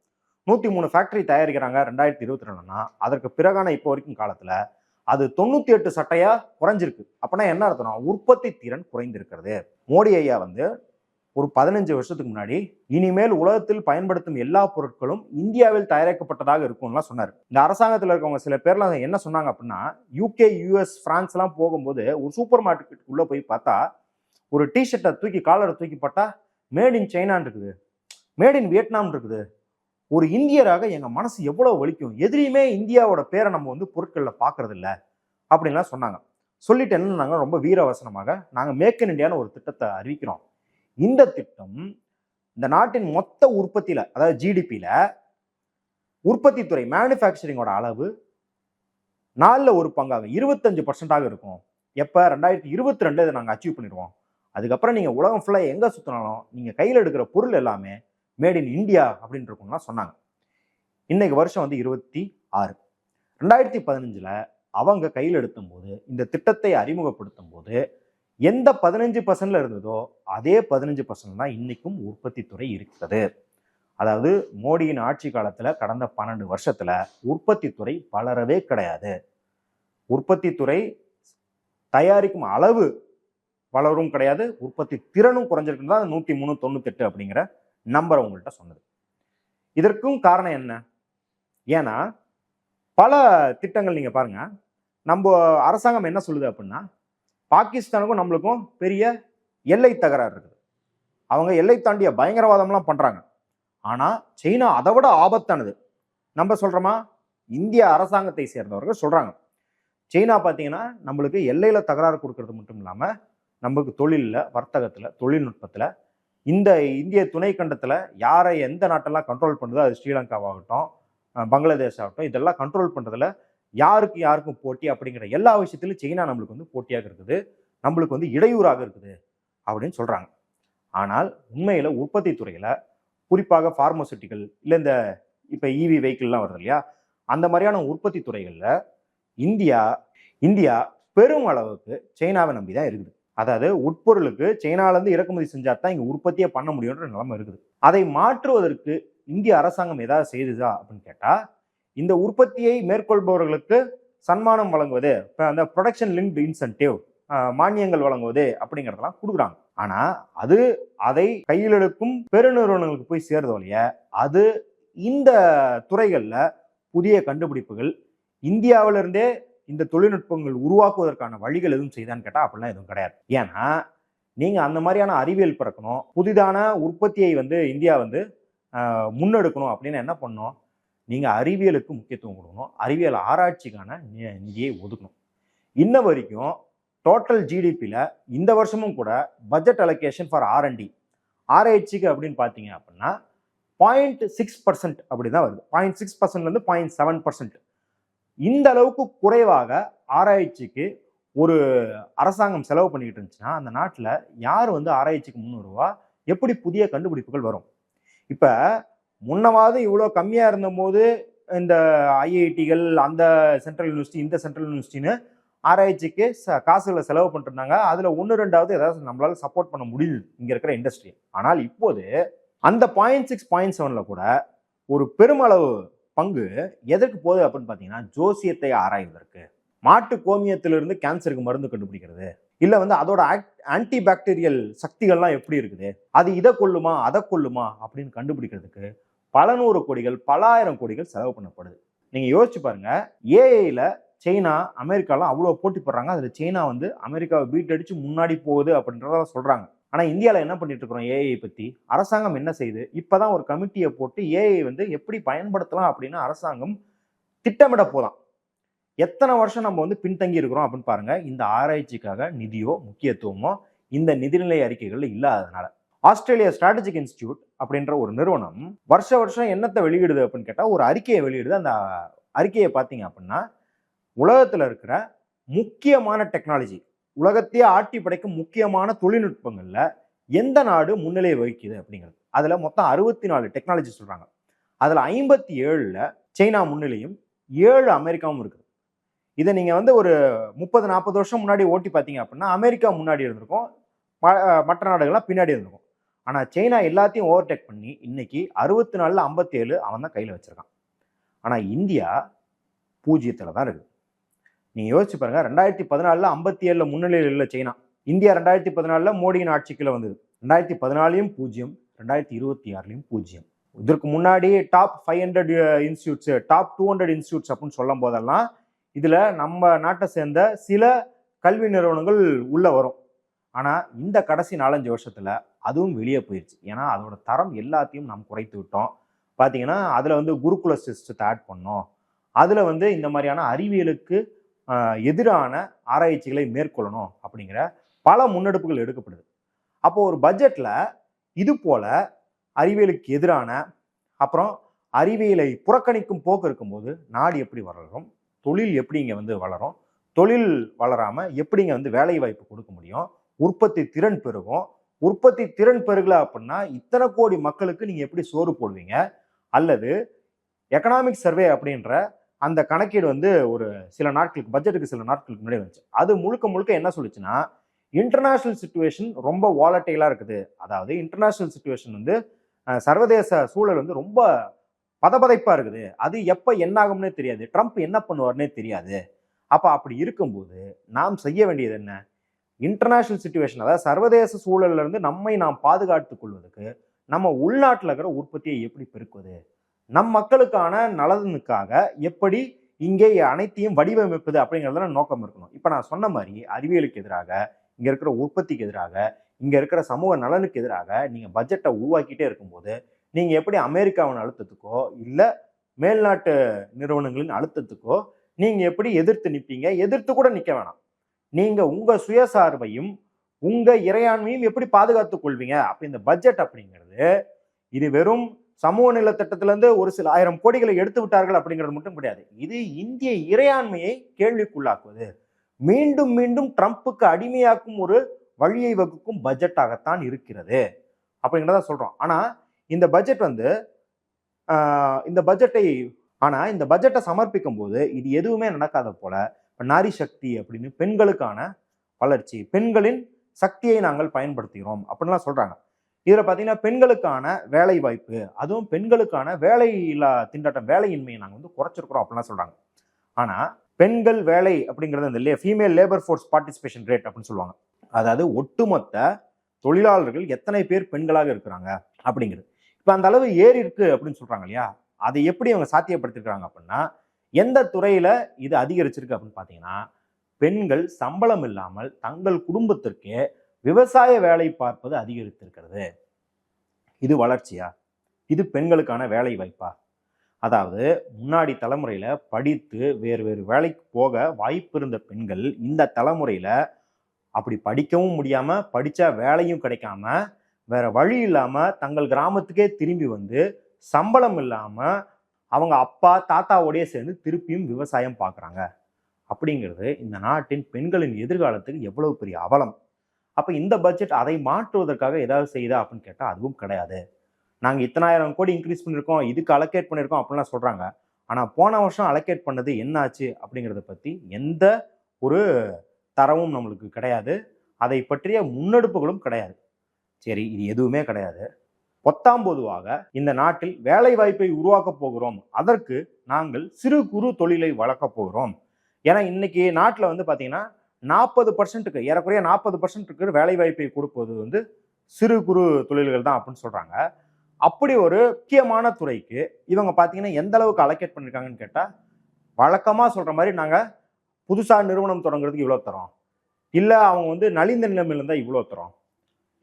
103 ஃபேக்டரி தயாரிக்கிறாங்க 2022னா, அதற்கு பிறகான இப்போ வரைக்கும் காலத்துல அது 98 சட்டையா குறைஞ்சிருக்கு. அப்படின்னா என்ன அர்த்தம்னா உற்பத்தி திறன் குறைந்திருக்கிறது. மோடி ஐயா ஒரு 15 வருஷத்துக்கு முன்னாடி இனிமேல் உலகத்தில் பயன்படுத்தும் எல்லா பொருட்களும் இந்தியாவில் தயாரிக்கப்பட்டதாக இருக்கும்லாம் சொன்னார். இந்த அரசாங்கத்தில் இருக்கவங்க சில பேர்லாம் என்ன சொன்னாங்க அப்படின்னா, யூகே, யூஎஸ், பிரான்ஸ் எல்லாம் போகும்போது ஒரு சூப்பர் மார்க்கெட் உள்ள போய் பார்த்தா ஒரு டிஷர்ட்டை தூக்கி காலரை தூக்கி பார்த்தா மேட் இன் சைனான்னு இருக்குது, மேட் இன் வியட்நாம் இருக்குது. ஒரு இந்தியராக எங்க மனசு எவ்வளவு வலிக்கும், எதிரியுமே இந்தியாவோட பேரை நம்ம பொருட்கள்ல பாக்குறது இல்லை அப்படின்லாம் சொன்னாங்க. சொல்லிட்டு என்ன ரொம்ப வீரவசனமாக நாங்க மேக் இன் இந்தியான்னு ஒரு திட்டத்தை அறிவிக்கிறோம். இந்த திட்டம் இந்த நாட்டின் மொத்த உற்பத்தியில, அதாவது ஜிடிபியில உற்பத்தி துறை மேனுஃபேக்சரிங்கோட அளவு 4ல் 1 பங்காக 25% இருக்கும். எப்ப 2022 இதை நாங்க அச்சீவ் பண்ணிடுவோம். அதுக்கப்புறம் நீங்கள் உலகம் ஃபுல்லாக எங்கே சுற்றினாலும் நீங்கள் கையில் எடுக்கிற பொருள் எல்லாமே மேட் இன் இந்தியா அப்படின்னு இருக்கும்லாம் சொன்னாங்க. இன்னைக்கு வருஷம் வந்து 26. 2015 அவங்க கையில் எடுத்தும் போது, இந்த திட்டத்தை அறிமுகப்படுத்தும் போது எந்த 15% இருந்ததோ அதே 15% தான் இன்னைக்கும் உற்பத்தி துறை இருக்கிறது. அதாவது மோடியின் ஆட்சி காலத்துல கடந்த 12 வருஷத்துல உற்பத்தி துறை வளரவே கிடையாது. உற்பத்தி துறை தயாரிக்கும் அளவு வளரும் கிடையாது, உற்பத்தி திறனும் குறைஞ்சிருக்குன்னு தான் 103.98 அப்படிங்கிற நம்பர் உங்கள்கிட்ட சொன்னது. இதற்கும் காரணம் என்ன? ஏன்னா பல திட்டங்கள் நீங்க பாருங்க, நம்ம அரசாங்கம் என்ன சொல்லுது அப்படின்னா, பாகிஸ்தானுக்கும் நம்மளுக்கும் பெரிய எல்லை தகராறு இருக்குது. அவங்க எல்லை தாண்டிய பயங்கரவாதம்லாம் பண்றாங்க. ஆனா சைனா அதை விட ஆபத்தானது. நம்ம சொல்றோமா? இந்திய அரசாங்கத்தை சேர்ந்தவர்கள் சொல்றாங்க. சைனா பார்த்தீங்கன்னா நம்மளுக்கு எல்லையில தகராறு கொடுக்கறது மட்டும் இல்லாம நமக்கு தொழிலில், வர்த்தகத்தில், தொழில்நுட்பத்தில் இந்த இந்திய துணை கண்டத்தில் யாரை எந்த நாட்டெல்லாம் கண்ட்ரோல் பண்ணுதோ, அது ஸ்ரீலங்காவாகட்டும், பங்களாதேஷ் ஆகட்டும், இதெல்லாம் கண்ட்ரோல் பண்ணுறதுல யாருக்கும் போட்டி அப்படிங்கிற எல்லா விஷயத்திலும் சைனா நம்மளுக்கு வந்து போட்டியாக இருக்குது, நம்மளுக்கு வந்து இடையூறாக இருக்குது அப்படின்னு சொல்கிறாங்க. ஆனால் உண்மையில் உற்பத்தி துறையில், குறிப்பாக ஃபார்மசூட்டிக்கல் இல்லை இந்த இப்போ இவி வெஹிக்கிள்லாம் வருது இல்லையா, அந்த மாதிரியான உற்பத்தி துறைகளில் இந்தியா பெரும் அளவுக்கு சைனாவை நம்பி தான் இருக்குது. அதாவது உட்பொருளுக்கு சைனாலேருந்து இறக்குமதி செஞ்சா தான் இங்கே உற்பத்தியே பண்ண முடியுன்ற நிலைமை இருக்குது. அதை மாற்றுவதற்கு இந்திய அரசாங்கம் ஏதாவது செய்துதா அப்படின்னு கேட்டால், இந்த உற்பத்தியை மேற்கொள்பவர்களுக்கு சன்மானம் வழங்குவது, இப்போ அந்த ப்ரொடக்ஷன் லிங்க்டு இன்சென்டிவ், மானியங்கள் வழங்குவது அப்படிங்கிறதெல்லாம் கொடுக்குறாங்க. ஆனால் அதை கையில் எடுக்கும் பெருநிறுவனங்களுக்கு போய் சேருதோ இல்லையா, அது இந்த துறைகளில் புதிய கண்டுபிடிப்புகள், இந்தியாவிலிருந்தே இந்த தொழில்நுட்பங்கள் உருவாக்குவதற்கான வழிகள் எதுவும் செய்தான்னு கேட்டால் அப்படிலாம் எதுவும் கிடையாது. ஏன்னா நீங்கள் அந்த மாதிரியான அறிவியல் பிறக்கணும், புதிதான உற்பத்தியை வந்து இந்தியா வந்து முன்னெடுக்கணும் அப்படின்னு என்ன பண்ணணும்? நீங்கள் அறிவியலுக்கு முக்கியத்துவம் கொடுக்கணும், அறிவியல் ஆராய்ச்சிக்கான நிதியை ஒதுக்கணும். இன்ன வரைக்கும் டோட்டல் ஜிடிபியில் இந்த வருஷமும் கூட பட்ஜெட் அலோகேஷன் ஃபார் ஆர்என்டி, ஆராய்ச்சிக்கு அப்படின்னு பார்த்தீங்க அப்படின்னா 0.6% அப்படி தான் வருது. 0.6%லேருந்து 0.7%. இந்த அளவுக்கு குறைவாக ஆராய்ச்சிக்கு ஒரு அரசாங்கம் செலவு பண்ணிக்கிட்டு இருந்துச்சுன்னா அந்த நாட்டில் யார் வந்து ஆராய்ச்சிக்கு முன் வருவா? எப்படி புதிய கண்டுபிடிப்புகள் வரும்? இப்போ முன்னவாது இவ்வளோ கம்மியாக இருந்தபோது இந்த ஐஐடிகள், அந்த சென்ட்ரல் யூனிவர்சிட்டி, இந்த சென்ட்ரல் யூனிவர்சிட்டின்னு ஆராய்ச்சிக்கு காசுகளை செலவு பண்ணிட்டு இருந்தாங்க. அதில் 1-2 ஏதாவது நம்மளால சப்போர்ட் பண்ண முடியுது இங்கே இருக்கிற இண்டஸ்ட்ரி. ஆனால் இப்போது அந்த 0.6, 0.7 கூட ஒரு பெருமளவு பங்கு எதற்கு போகுது அப்படின்னு பார்த்தீங்கன்னா, ஜோசியத்தை ஆராய்வதற்கு, மாட்டு கோமியத்திலிருந்து கேன்சருக்கு மருந்து கண்டுபிடிக்கிறது, இல்லை வந்து அதோட ஆன்டி பாக்டீரியல் சக்திகள்லாம் எப்படி இருக்குது, அது இதை கொல்லுமா அதை கொல்லுமா அப்படின்னு கண்டுபிடிக்கிறதுக்கு பல 100 கோடிகள், பல 1000 கோடிகள் செலவு பண்ணப்படுது. நீங்கள் யோசிச்சு பாருங்க, ஏஐல சைனா அமெரிக்காலாம் அவ்வளோ போட்டி போடுறாங்க. அதில் சைனா வந்து அமெரிக்காவை பீட் அடிச்சு முன்னாடி போகுது அப்படின்றத சொல்றாங்க. ஆனால் இந்தியாவில் என்ன பண்ணிட்டு இருக்கிறோம்? ஏஐ பற்றி அரசாங்கம் என்ன செய்யுது? இப்போதான் ஒரு கமிட்டியை போட்டு ஏஐ வந்து எப்படி பயன்படுத்தலாம் அப்படின்னு அரசாங்கம் திட்டமிட போலாம். எத்தனை வருஷம் நம்ம வந்து பின்தங்கி இருக்கிறோம் அப்படின்னு பாருங்க. இந்த ஆராய்ச்சிக்காக நிதியோ முக்கியத்துவமோ இந்த நிதிநிலை அறிக்கைகள் இல்லாததுனால. ஆஸ்திரேலியா ஸ்ட்ராட்டஜிக் இன்ஸ்டிடியூட் அப்படின்ற ஒரு நிறுவனம் வருஷம் என்னத்தை வெளியிடுது அப்படின்னு கேட்டால் ஒரு அறிக்கையை வெளியிடுது. அந்த அறிக்கையை பார்த்தீங்க அப்படின்னா, உலகத்தில் இருக்கிற முக்கியமான டெக்னாலஜி, உலகத்தையே ஆட்டி படைக்கும் முக்கியமான தொழில்நுட்பங்கள்ல எந்த நாடு முன்னிலை வகிக்குது அப்படிங்கிறது. அதுல மொத்தம் 64 டெக்னாலஜி சொல்றாங்க. அதுல 57ல சைனா முன்னிலையும் 7 அமெரிக்காவும் இருக்குது. இதை நீங்க வந்து ஒரு 30-40 வருஷம் முன்னாடி ஓட்டி பார்த்தீங்க அப்படின்னா அமெரிக்கா முன்னாடி இருந்திருக்கும், மற்ற நாடுகள்லாம் பின்னாடி இருந்திருக்கும். ஆனா சைனா எல்லாத்தையும் ஓவர்டேக் பண்ணி இன்னைக்கு 64ல 57 அவன் தான் கையில வச்சிருக்கான். ஆனா இந்தியா 0த்துல தான் இருக்கு. நீங்க யோசிச்சு பாருங்க, 2014ல 57ல முன்னிலையில் இல்லை சைனா. இந்தியா 2014ல மோடியின் ஆட்சிக்குள்ள வந்தது. 2014லையும் 0, 2026லையும் 0. இதற்கு முன்னாடி டாப் 500 இன்ஸ்டியூட்ஸ், டாப் 200 இன்ஸ்டியூட்ஸ் அப்படின்னு சொல்லும் போதெல்லாம் இதுல நம்ம நாட்டை சேர்ந்த சில கல்வி நிறுவனங்கள் உள்ள வரும். ஆனா இந்த கடைசி 4-5 வருஷத்துல அதுவும் வெளியே போயிடுச்சு. ஏன்னா அதோட தரம் எல்லாத்தையும் நாம் குறைத்து விட்டோம். பாத்தீங்கன்னா அதுல வந்து குருகுல சிஸ்டத்தை ஆட் பண்ணோம். அதுல வந்து இந்த மாதிரியான அறிவியலுக்கு எதிரான ஆராய்ச்சிகளை மேற்கொள்ளணும் அப்படிங்கிற பல முன்னெடுப்புகள் எடுக்கப்படுது. அப்போ ஒரு பட்ஜெட்ல இது போல அறிவியலுக்கு எதிரான, அப்புறம் அறிவியலை புறக்கணிக்கும் போக்கு இருக்கும்போது நாடு எப்படி வளரும், தொழில் எப்படி இங்க வந்து வளரும், தொழில் வளராம எப்படி இங்க வந்து வேலை வாய்ப்பு கொடுக்க முடியும், உற்பத்தி திறன் பெருகும். உற்பத்தி திறன் பெருகல அப்படின்னா இத்தனை கோடி மக்களுக்கு நீங்க எப்படி சோறு போடுவீங்க? அல்லது எக்கனாமிக் சர்வே அப்படின்ற அந்த கணக்கீடு வந்து ஒரு சில நாட்களுக்கு பட்ஜெட்டுக்கு சில நாட்களுக்கு முன்னாடி வந்துச்சு. அது முழுக்க முழுக்க என்ன சொல்லுச்சுன்னா, இன்டர்நேஷனல் சிச்சுவேஷன் ரொம்ப வாலட்டைலா இருக்குது. அதாவது இன்டர்நேஷனல் சிச்சுவேஷன் வந்து சர்வதேச சூழல் வந்து ரொம்ப பதபதைப்பா இருக்குது. அது எப்ப என்ன ஆகும்னே தெரியாது. ட்ரம்ப் என்ன பண்ணுவார்னே தெரியாது. அப்ப அப்படி இருக்கும்போது நாம் செய்ய வேண்டியது என்ன? இன்டர்நேஷனல் சிச்சுவேஷன், அதாவது சர்வதேச சூழல்ல இருந்து நம்மை நாம் பாதுகாத்துக் கொள்வதற்கு நம்ம உள்நாட்டில் இருக்கிற உற்பத்தியை எப்படி பெருக்குவது, நம் மக்களுக்கான நலனுக்காக எப்படி இங்கே அனைத்தையும் வடிவமைப்பது அப்படிங்கிறதுல நோக்கம் இருக்கணும். இப்ப நான் சொன்ன மாதிரி அறிவியலுக்கு எதிராக, இங்க இருக்கிற உற்பத்திக்கு எதிராக, இங்க இருக்கிற சமூக நலனுக்கு எதிராக நீங்க பட்ஜெட்டை உருவாக்கிட்டே இருக்கும்போது நீங்க எப்படி அமெரிக்காவின் அழுத்தத்துக்கோ இல்ல மேல்நாட்டு நிறுவனங்களின் அழுத்தத்துக்கோ நீங்க எப்படி எதிர்த்து நிற்பீங்க? எதிர்த்து கூட நிக்க வேணாம். நீங்க உங்க சுயசார்பையும் உங்க இறையாண்மையும் எப்படி பாதுகாத்துக் கொள்வீங்க? அப்ப இந்த பட்ஜெட் அப்படிங்கிறது இது வெறும் சமூக நிலத்திட்டத்திலிருந்து ஒரு சில 1000 கோடிகளை எடுத்து விட்டார்கள் அப்படிங்கிறது மட்டும் கிடையாது. இது இந்திய இறையாண்மையை கேள்விக்குள்ளாக்குவது, மீண்டும் மீண்டும் ட்ரம்புக்கு அடிமையாக்கும் ஒரு வழியை வகுக்கும் பட்ஜெட்டாகத்தான் இருக்கிறது அப்படிங்கிறத சொல்றோம். ஆனா இந்த பட்ஜெட் வந்து இந்த பட்ஜெட்டை இந்த பட்ஜெட்டை சமர்ப்பிக்கும் போது இது எதுவுமே நடக்காத போல நாரி சக்தி அப்படின்னு பெண்களுக்கான வளர்ச்சி, பெண்களின் சக்தியை நாங்கள் பயன்படுத்துகிறோம் அப்படின்லாம் சொல்றாங்க. இதுல பாத்தீங்கன்னா பெண்களுக்கான வேலை வாய்ப்பு, அதுவும் பெண்களுக்கான வேலையில்லா திண்டாட்டம், வேலையின்மையை நாங்கள் வந்து குறைச்சிருக்கிறோம் அப்படின்லாம் சொல்றாங்க. ஆனா பெண்கள் வேலை அப்படிங்கிறது இந்த female labour force participation rate அப்படின்னு சொல்லுவாங்க. அதாவது ஒட்டுமொத்த தொழிலாளர்கள் எத்தனை பேர் பெண்களாக இருக்கிறாங்க அப்படிங்கிறது. இப்ப அந்த அளவு ஏறி இருக்கு அப்படின்னு சொல்றாங்க இல்லையா? அதை எப்படி அவங்க சாத்தியப்படுத்திருக்காங்க அப்படின்னா, எந்த துறையில இது அதிகரிச்சிருக்கு அப்படின்னு பாத்தீங்கன்னா, பெண்கள் சம்பளம் இல்லாமல் தங்கள் குடும்பத்திற்கே விவசாய வேலை பார்ப்பது அதிகரித்திருக்கிறது. இது வளர்ச்சியா? இது பெண்களுக்கான வேலை வாய்ப்பா? அதாவது முன்னாடி தலைமுறையில படித்து வேறு வேறு வேலைக்கு போக வாய்ப்பு இருந்த பெண்கள் இந்த தலைமுறையில அப்படி படிக்கவும் முடியாம, படிச்சா வேலையும் கிடைக்காம, வேற வழி இல்லாம தங்கள் கிராமத்துக்கே திரும்பி வந்து சம்பளம் இல்லாம அவங்க அப்பா தாத்தாவோடய சேர்ந்து திருப்பியும் விவசாயம் பார்க்குறாங்க. அப்படிங்கிறது இந்த நாட்டின் பெண்களின் எதிர்காலத்துக்கு எவ்வளவு பெரிய அவலம். அப்ப இந்த பட்ஜெட் அதை மாற்றுவதற்காக ஏதாவது செய்யுதா அப்படின்னு கேட்டா அதுவும் கிடையாது. நாங்க இத்தனாயிரம் கோடி இன்க்ரீஸ் பண்ணியிருக்கோம், இதுக்கு அலோகேட் பண்ணியிருக்கோம் அப்படின்லாம் சொல்றாங்க. ஆனா போன வருஷம் அலோகேட் பண்ணது என்ன ஆச்சு அப்படிங்கிறத பத்தி எந்த ஒரு தரவும் நம்மளுக்கு கிடையாது. அதை பற்றிய முன்னெடுப்புகளும் கிடையாது. சரி, இது எதுவுமே கிடையாது. பொத்தாம் பொதுவாக இந்த நாட்டில் வேலை வாய்ப்பை உருவாக்க போகிறோம், அதற்கு நாங்கள் சிறு குறு தொழிலை வளர்க்க போகிறோம். ஏன்னா இன்னைக்கு நாட்டில் வந்து பாத்தீங்கன்னா 40%, ஏறக்குறைய 40% வேலை வாய்ப்பை கொடுப்பது வந்து சிறு குறு தொழில்கள் தான் அப்படின்னு சொல்றாங்க. அப்படி ஒரு முக்கியமான துறைக்கு இவங்க பாத்தீங்கன்னா எந்த அளவுக்கு அலோகேட் பண்ணிருக்காங்கன்னு கேட்டா, வழக்கமா சொல்ற மாதிரி நாங்க புதுசா நிறுவனம் தொடங்குறதுக்கு இவ்வளவு தரோம், இல்ல அவங்க வந்து நலிந்த நிலைமையில இருந்தா இவ்வளவு தரோம்.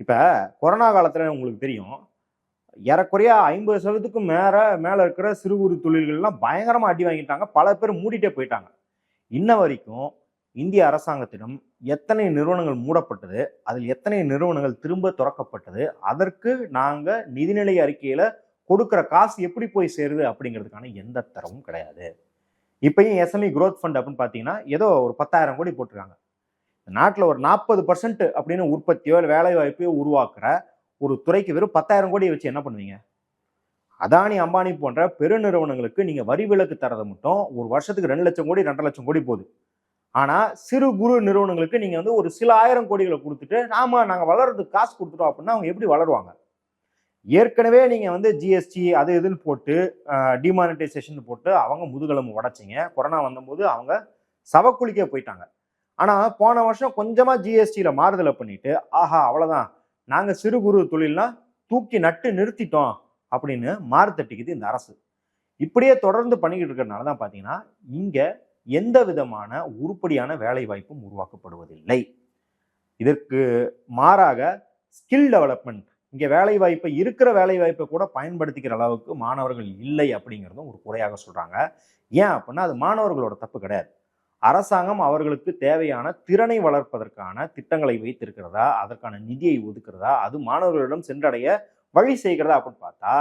இப்ப கொரோனா காலத்துல உங்களுக்கு தெரியும், ஏறக்குறைய 50%க்கும் மேல இருக்கிற சிறு குறு தொழில்கள்லாம் பயங்கரமா அடி வாங்கிட்டாங்க. பல பேர் மூடிட்டே போயிட்டாங்க. இன்ன வரைக்கும் இந்திய அரசாங்கத்திடம் எத்தனை நிறுவனங்கள் மூடப்பட்டது, அதில் எத்தனை நிறுவனங்கள் திரும்ப திறக்கப்பட்டது, அதற்கு நாங்க நிதிநிலை அறிக்கையில கொடுக்கிற காசு எப்படி போய் சேருது அப்படிங்கிறதுக்கான எந்த தரவும் கிடையாது. இப்பயும் எஸ்எம்இ குரோத் ஃபண்ட் அப்படின்னு பாத்தீங்கன்னா ஏதோ ஒரு 10,000 கோடி போட்டிருக்காங்க. நாட்டில் ஒரு 40% அப்படின்னு உற்பத்தியோ வேலை வாய்ப்பையோ உருவாக்குற ஒரு துறைக்கு வெறும் 10,000 கோடியை வச்சு என்ன பண்ணுவீங்க? அதானி அம்பானி போன்ற பெருநிறுவனங்களுக்கு நீங்க வரி விலக்கு தரதை மட்டும் ஒரு வருஷத்துக்கு 2 லட்சம் கோடி 2.5 லட்சம் கோடி போகுது. ஆனா சிறு குறு நிறுவனங்களுக்கு நீங்க வந்து ஒரு சில ஆயிரம் கோடிகளை கொடுத்துட்டு ஆமா நாங்க வளர்றதுக்கு காசு கொடுத்துட்டோம் அப்படின்னா அவங்க எப்படி வளருவாங்க? ஏற்கனவே நீங்க வந்து ஜிஎஸ்டி அது இதுன்னு போட்டு டிமானிட்டைசேஷன் போட்டு அவங்க முதுகெலும்பு உடைச்சிங்க. கொரோனா வந்தபோது அவங்க சவக்குழிக்க போயிட்டாங்க. ஆனா போன வருஷம் கொஞ்சமா ஜிஎஸ்டியில மாறுதலை பண்ணிட்டு ஆஹா அவ்வளவுதான், நாங்க சிறு குறு தொழில்னா தூக்கி நட்டு நிறுத்திட்டோம் அப்படின்னு மாறுதட்டிக்குது இந்த அரசு. இப்படியே தொடர்ந்து பண்ணிக்கிட்டு இருக்கிறதுனால தான் பாத்தீங்கன்னா இங்க எந்த விதமான உருப்படியான வேலை வாய்ப்பும் உருவாக்கப்படுவதில்லை. இதற்கு மாறாக ஸ்கில் டெவலப்மெண்ட், இங்க வேலை வாய்ப்பை இருக்கிற வேலை வாய்ப்பை கூட பயன்படுத்திக்கிற அளவுக்கு மாணவர்கள் இல்லை அப்படிங்கிறதும் ஒரு குறையாக சொல்றாங்க. ஏன் அப்படின்னா அது மாணவர்களோட தப்பு கிடையாது. அரசாங்கம் அவர்களுக்கு தேவையான திறனை வளர்ப்பதற்கான திட்டங்களை வைத்திருக்கிறதா, அதற்கான நிதியை ஒதுக்குறதா, அது மாணவர்களிடம் சென்றடைய வழி செய்கிறதா அப்படின்னு பார்த்தா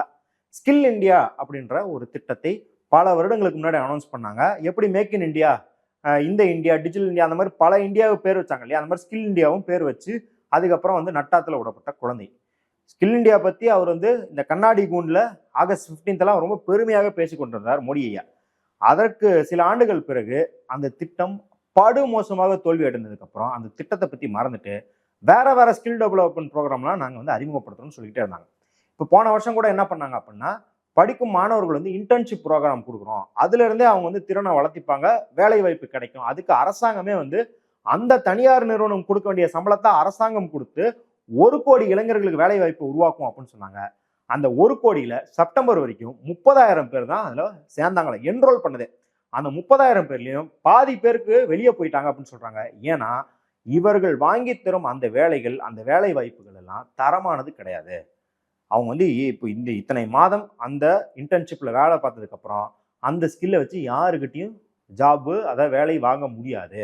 ஸ்கில் இந்தியா அப்படின்ற ஒரு திட்டத்தை பல வருடங்களுக்கு முன்னாடி அனௌன்ஸ் பண்ணாங்க. எப்படி மேக் இன் இந்தியா, இந்த இந்தியா, டிஜிட்டல் இந்தியா, அந்த மாதிரி பல இந்தியாவுக்கு பேர் வச்சாங்க இல்லையா? அந்த மாதிரி ஸ்கில் இந்தியாவும் பேர் வச்சு அதுக்கப்புறம் வந்து நட்டாத்துல விடப்பட்ட குழந்தை. ஸ்கில் இந்தியா பத்தி அவர் வந்து இந்த கண்ணாடி கூண்டில் ஆகஸ்ட் 15 ரொம்ப பெருமையாக பேசி கொண்டிருந்தார் மோடி ஐயா. அதற்கு சில ஆண்டுகள் பிறகு அந்த திட்டம் படு மோசமாக தோல்வி அடைந்ததுக்கு அப்புறம் அந்த திட்டத்தை பத்தி மறந்துட்டு வேற வேற ஸ்கில் டெவலப்மெண்ட் ப்ரோக்ராம்லாம் நாங்கள் வந்து அறிமுகப்படுத்தணும்னு சொல்லிட்டே இருந்தாங்க. இப்போ போன வருஷம் கூட என்ன பண்ணாங்க அப்படின்னா, படிக்கும் மாணவர்கள் வந்து இன்டர்ன்ஷிப் ப்ரோக்ராம் கொடுக்குறோம், அதுல இருந்தே அவங்க வந்து திறனை வளர்த்திப்பாங்க, வேலை வாய்ப்பு கிடைக்கும், அதுக்கு அரசாங்கமே வந்து அந்த தனியார் நிறுவனம் கொடுக்க வேண்டிய சம்பளத்தை அரசாங்கம் கொடுத்து 1 கோடி இளைஞர்களுக்கு வேலை வாய்ப்பு உருவாக்கும் அப்படின்னு சொன்னாங்க. அந்த 1 கோடியில செப்டம்பர் வரைக்கும் 30,000 பேர் தான் அதுல சேர்ந்தாங்களே, என்ரோல் பண்ணதே. அந்த 30,000 பேர்லயும் பாதி பேருக்கு வெளியே போயிட்டாங்க அப்படின்னு சொல்றாங்க. ஏன்னா இவர்கள் வாங்கி தரும் அந்த வேலைகள், அந்த வேலை வாய்ப்புகள் எல்லாம் தரமானது கிடையாது. அவங்க வந்து இப்போ இத்தனை மாதம் அந்த இன்டர்ன்ஷிப்ல வேலை பார்த்ததுக்கு அப்புறம் அந்த ஸ்கில்லை வச்சு யாருக்கிட்டையும் ஜாபு அதாவது வேலை வாங்க முடியாது,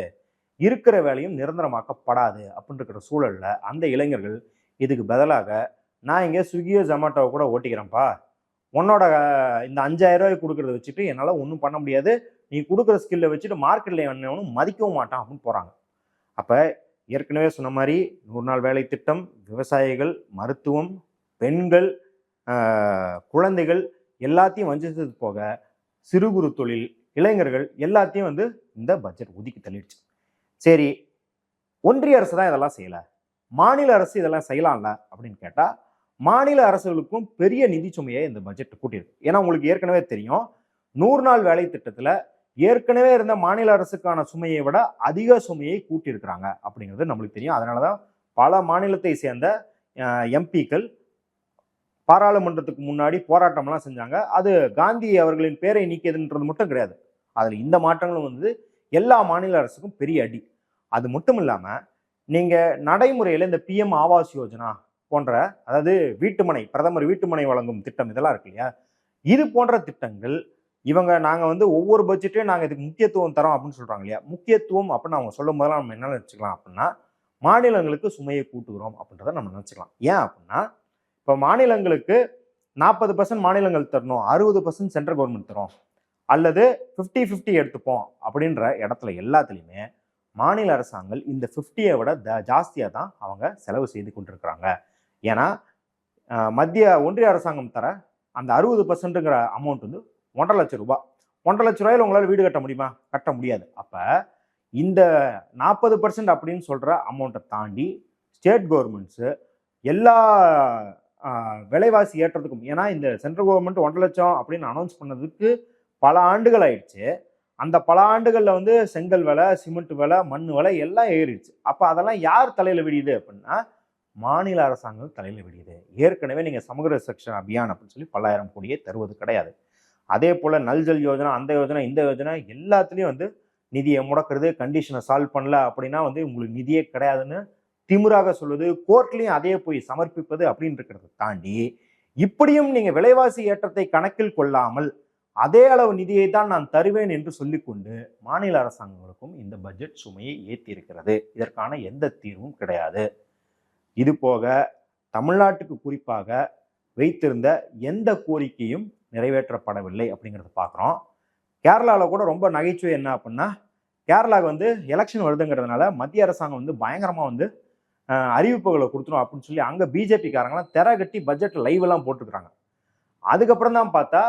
இருக்கிற வேலையும் நிரந்தரமாக்கப்படாது அப்படின்னு இருக்கிற சூழல்ல அந்த இளைஞர்கள் இதுக்கு பதிலாக, நான் இங்கே ஸ்விக்கியோ ஜொமேட்டோவை கூட ஓட்டிக்கிறேன்ப்பா, உன்னோட இந்த 5,000 ரூபாய் கொடுக்கறத வச்சுட்டு என்னால் ஒன்றும் பண்ண முடியாது, நீ கொடுக்குற ஸ்கில்லை வச்சுட்டு மார்க்கெட்டில் என்னவனும் மதிக்கவும் மாட்டான் அப்படின்னு போகிறாங்க. அப்போ ஏற்கனவே சொன்ன மாதிரி 100 நாள் வேலை திட்டம், விவசாயிகள், மருத்துவம், பெண்கள், குழந்தைகள் எல்லாத்தையும் வஞ்சித்தது போக சிறு குறு தொழில், இளைஞர்கள் எல்லாத்தையும் வந்து இந்த பட்ஜெட் ஒதுக்கி தள்ளிடுச்சு. சரி, ஒன்றிய அரசு தான் இதெல்லாம் செய்யல, மாநில அரசு இதெல்லாம் செய்யலாம்ல அப்படின்னு கேட்டா, மாநில அரசுகளுக்கும் பெரிய நிதி சுமையை இந்த பட்ஜெட் கூட்டியிருக்கு. ஏன்னா உங்களுக்கு ஏற்கனவே தெரியும், 100 நாள் வேலை திட்டத்துல ஏற்கனவே இருந்த மாநில அரசுக்கான சுமையை விட அதிக சுமையை கூட்டியிருக்கிறாங்க அப்படிங்கிறது நம்மளுக்கு தெரியும். அதனாலதான் பல மாநிலத்தை சேர்ந்த எம்பிக்கள் பாராளுமன்றத்துக்கு முன்னாடி போராட்டம்லாம் செஞ்சாங்க. அது காந்தி அவர்களின் பேரை நீக்கியதுன்றது மட்டும் கிடையாது, அதுல இந்த மாற்றங்களும் வந்து எல்லா மாநில அரசுக்கும் பெரிய அடி. அது மட்டும் இல்லாம நீங்க நடைமுறையில இந்த PM ஆவாஸ் யோஜனா போன்ற, அதாவது வீட்டுமனை, பிரதமர் வீட்டுமனை வழங்கும் திட்டம் இதெல்லாம் இருக்கு இல்லையா, இது போன்ற திட்டங்கள் நாங்க வந்து ஒவ்வொரு பட்ஜெட்டையும் நாங்க இதுக்கு முக்கியத்துவம் தரோம் அப்படின்னு சொல்றாங்க இல்லையா, முக்கியத்துவம் அப்படின்னு அவங்க சொல்லும் போதெல்லாம் நம்ம என்ன நினைச்சுக்கலாம் அப்படின்னா, மாநிலங்களுக்கு சுமையை கூட்டுகிறோம் அப்படின்றத நம்ம நினைச்சுக்கலாம். ஏன் அப்படின்னா, இப்போ மாநிலங்களுக்கு 40% மாநிலங்கள் தரணும், 60% சென்ட்ரல் கவர்மெண்ட் தரும், அல்லது 50-50 எடுத்துப்போம் அப்படின்ற இடத்துல எல்லாத்துலேயுமே மாநில அரசாங்கம் இந்த 50-ஐ விட ஜாஸ்தியாக தான் அவங்க செலவு செய்து கொண்டிருக்கிறாங்க. ஏன்னா ஒன்றிய அரசாங்கம் தர அந்த 60%ங்கிற அமௌண்ட் வந்து 1,50,000 ரூபாய். 1,50,000 ரூபாயில் உங்களால் வீடு கட்ட முடியுமா? கட்ட முடியாது. அப்போ இந்த 40% அப்படின்னு சொல்கிற அமௌண்ட்டை தாண்டி ஸ்டேட் கவர்மெண்ட்ஸு எல்லா விலைவாசி ஏற்றத்துக்கும், ஏன்னா இந்த சென்ட்ரல் கவர்மெண்ட் 1,00,000 அப்படின்னு அனௌன்ஸ் பண்ணதுக்கு பல ஆண்டுகள் ஆயிடுச்சு. அந்த பல ஆண்டுகளில் வந்து செங்கல் விலை, சிமெண்ட் விலை, மண் விலை எல்லாம் ஏறிடுச்சு. அப்போ அதெல்லாம் யார் தலையில் விடியுது அப்படின்னா, மாநில அரசாங்கம் தலையில் விடியுது. ஏற்கனவே நீங்கள் சமூக செக்ஷன் அபியான் அப்படின்னு சொல்லி 10,000 கோடியே தருவது கிடையாது. அதே போல் நல் ஜல் யோஜனா, அந்த யோஜனா, இந்த யோஜனா எல்லாத்துலேயும் வந்து நிதியை முடக்கிறது, கண்டிஷனை சால்வ் பண்ணல அப்படின்னா வந்து உங்களுக்கு நிதியே கிடையாதுன்னு திமுறாக சொல்வது, கோர்ட்லையும் அதே போய் சமர்ப்பிப்பது அப்படின்னு இருக்கிறத தாண்டி, இப்படியும் நீங்கள் விலைவாசி ஏற்றத்தை கணக்கில் கொள்ளாமல் அதே அளவு நிதியை தான் நான் தருவேன் என்று சொல்லிக்கொண்டு மாநில அரசாங்கங்களுக்கும் இந்த பட்ஜெட் சுமையை ஏற்றி இருக்கிறது. இதற்கான எந்த தீர்வும் கிடையாது. இது போக தமிழ்நாட்டுக்கு குறிப்பாக வைத்திருந்த எந்த கோரிக்கையும் நிறைவேற்றப்படவில்லை அப்படிங்கிறத பார்க்குறோம். கேரளாவில் கூட ரொம்ப நகைச்சுவை என்ன அப்படின்னா, கேரளாவுக்கு வந்து எலெக்ஷன் வருதுங்கிறதுனால மத்திய அரசாங்கம் வந்து பயங்கரமாக வந்து அறிவிப்புகளை கொடுத்துரும் அப்படின்னு சொல்லி அங்கே பிஜேபிக்காரங்களாம் திரை கட்டி பட்ஜெட் லைவ் எல்லாம் போட்டுக்கிறாங்க. அதுக்கப்புறம் தான் பார்த்தா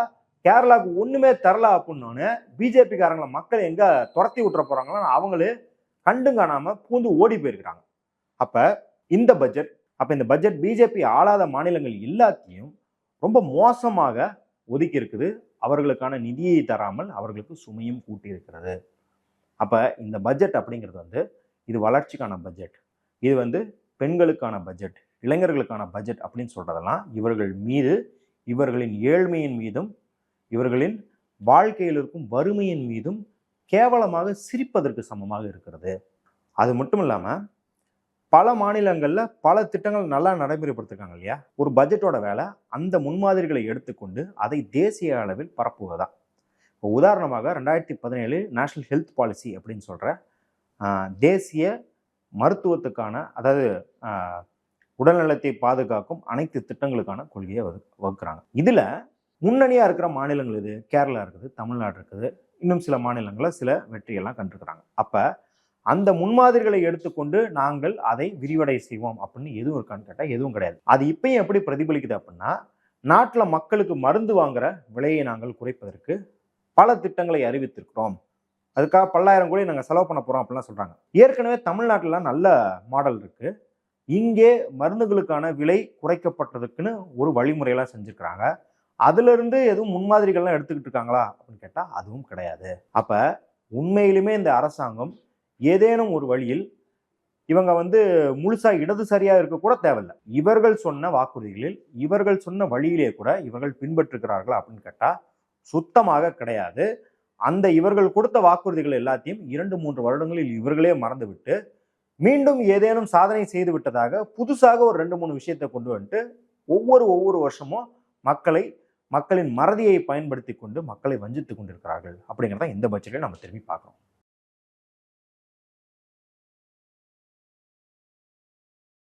கேரளாவுக்கு ஒண்ணுமே தரல அப்படின்னோன்னு பிஜேபிக்காரங்களை மக்கள் எங்க துரத்தி விட்டுற போறாங்களோ அவங்களே கண்டும் காணாம பூந்து ஓடி போயிருக்கிறாங்க. இந்த பட்ஜெட் பிஜேபி ஆளாத மாநிலங்கள் எல்லாத்தையும் ரொம்ப மோசமாக ஒதுக்கி இருக்குது. அவர்களுக்கான நிதியை தராமல் அவர்களுக்கு சுமையும் கூட்டி இருக்கிறது. இந்த பட்ஜெட் அப்படிங்கிறது வந்து இது வளர்ச்சிக்கான பட்ஜெட், இது வந்து பெண்களுக்கான பட்ஜெட், இளைஞர்களுக்கான பட்ஜெட் அப்படின்னு சொல்றதெல்லாம் இவர்கள் மீது, இவர்களின் ஏழ்மையின் மீதும் இவர்களின் வாழ்க்கையில் இருக்கும் வறுமையின் மீதும் கேவலமாக சிரிப்பதற்கு சமமாக இருக்கிறது. அது மட்டும் இல்லாம பல மாநிலங்கள்ல பல திட்டங்கள் நல்லா நடைமுறைப்படுத்திருக்காங்க இல்லையா. ஒரு பட்ஜெட்டோட வேலை அந்த முன்மாதிரிகளை எடுத்துக்கொண்டு அதை தேசிய அளவில் பரப்புவதுதான். இப்போ உதாரணமாக 2017 நேஷனல் ஹெல்த் பாலிசி அப்படின்னு சொல்ற தேசிய மருத்துவத்துக்கான, அதாவது உடல்நலத்தை பாதுகாக்கும் அனைத்து திட்டங்களுக்கான கொள்கையை வகுக்கிறாங்க. இதுல முன்னணியா இருக்கிற மாநிலங்கள் இது கேரளா இருக்குது, தமிழ்நாடு இருக்குது, இன்னும் சில மாநிலங்களில் சில வெற்றியெல்லாம் கண்டிருக்கிறாங்க. அந்த முன்மாதிரிகளை எடுத்துக்கொண்டு நாங்கள் அதை விரிவடை செய்வோம் அப்படின்னு எதுவும் இருக்கான்னு கேட்டால் எதுவும் கிடையாது. அது இப்பயும் எப்படி பிரதிபலிக்குது அப்படின்னா, நாட்டில் மக்களுக்கு மருந்து வாங்குற விலையை நாங்கள் குறைப்பதற்கு பல திட்டங்களை அறிவித்திருக்கிறோம், அதுக்காக 10,000 கோடி நாங்கள் செலவு பண்ண போறோம் அப்படிலாம் சொல்றாங்க. ஏற்கனவே தமிழ்நாட்டில் நல்ல மாடல் இருக்கு. இங்கே மருந்துகளுக்கான விலை குறைக்கப்பட்டதுக்குன்னு ஒரு வழிமுறையெல்லாம் செஞ்சுருக்கிறாங்க. அதுல இருந்து எதுவும் முன்மாதிரிகள்லாம் எடுத்துக்கிட்டு இருக்காங்களா அப்படின்னு கேட்டா அதுவும் கிடையாது. அப்ப உண்மையிலுமே இந்த அரசாங்கம் ஏதேனும் ஒரு வழியில் இவங்க முழுசா இடதுசாரியா இருக்க கூட தேவையில்லை, இவர்கள் சொன்ன வாக்குறுதிகளில் இவர்கள் சொன்ன வழியிலே கூட இவர்கள் பின்பற்றுகிறார்களா அப்படின்னு கேட்டா சுத்தமாக கிடையாது. அந்த இவர்கள் கொடுத்த வாக்குறுதிகள் எல்லாத்தையும் 2-3 வருடங்களில் இவர்களே மறந்துவிட்டு மீண்டும் ஏதேனும் சாதனை செய்து விட்டதாக புதுசாக ஒரு 2-3 விஷயத்தை கொண்டு வந்துட்டு ஒவ்வொரு வருஷமும் மக்களின் மறதியை பயன்படுத்தி கொண்டு மக்களை வஞ்சித்துக் கொண்டிருக்கிறார்கள் அப்படிங்கிறத இந்த பட்ஜெட்டில் நம்ம திரும்பி பார்க்கிறோம்.